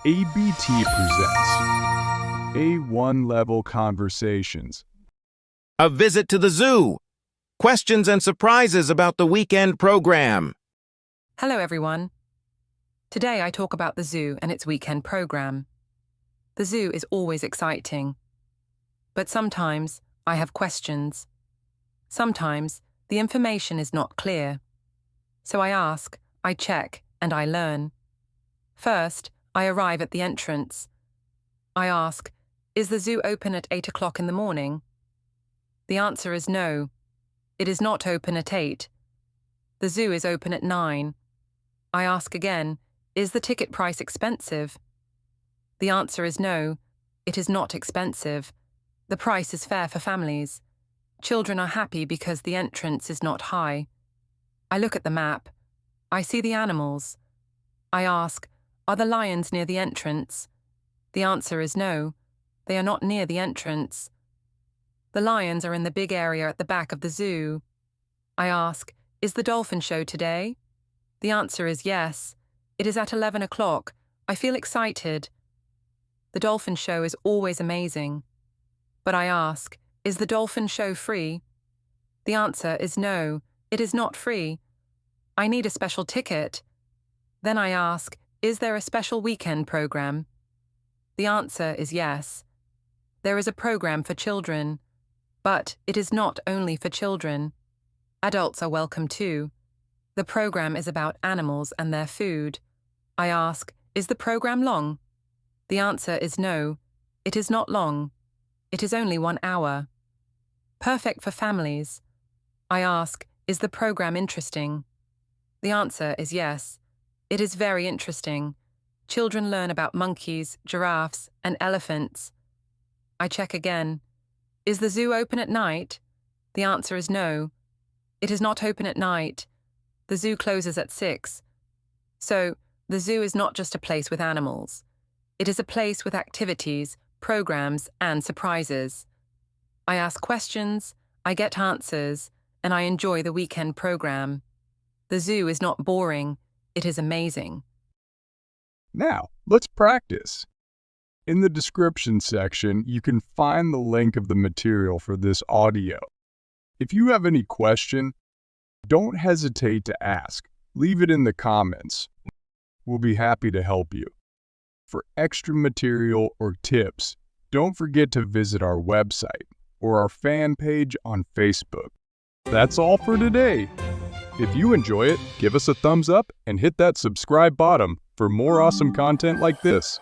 ABT presents A1 Level Conversations. A visit to the zoo. Questions and surprises about the weekend program. Hello, everyone. Today I talk about the zoo and its weekend program. The zoo is always exciting. But sometimes I have questions. Sometimes the information is not clear. So I ask, I check, and I learn. First, I arrive at the entrance. I ask, is the zoo open at 8 o'clock in the morning? The answer is no. It is not open at 8. The zoo is open at 9. I ask again, is the ticket price expensive? The answer is no. It is not expensive. The price is fair for families. Children are happy because the entrance is not high. I look at the map. I see the animals. I ask, are the lions near the entrance? The answer is no. They are not near the entrance. The lions are in the big area at the back of the zoo. I ask, is the dolphin show today? The answer is yes. It is at 11 o'clock. I feel excited. The dolphin show is always amazing. But I ask, is the dolphin show free? The answer is no. It is not free. I need a special ticket. Then I ask, is there a special weekend program? The answer is yes. There is a program for children. But it is not only for children. Adults are welcome too. The program is about animals and their food. I ask, is the program long? The answer is no. It is not long. It is only 1 hour. Perfect for families. I ask, is the program interesting? The answer is yes. It is very interesting. Children learn about monkeys, giraffes, and elephants. I check again. Is the zoo open at night? The answer is no. It is not open at night. The zoo closes at 6. So, the zoo is not just a place with animals. It is a place with activities, programs, and surprises. I ask questions, I get answers, and I enjoy the weekend program. The zoo is not boring. It is amazing. Now, let's practice. In the description section, you can find the link of the material for this audio. If you have any question, don't hesitate to ask. Leave it in the comments. We'll be happy to help you. For extra material or tips, don't forget to visit our website or our fan page on Facebook. That's all for today. If you enjoy it, give us a thumbs up and hit that subscribe button for more awesome content like this.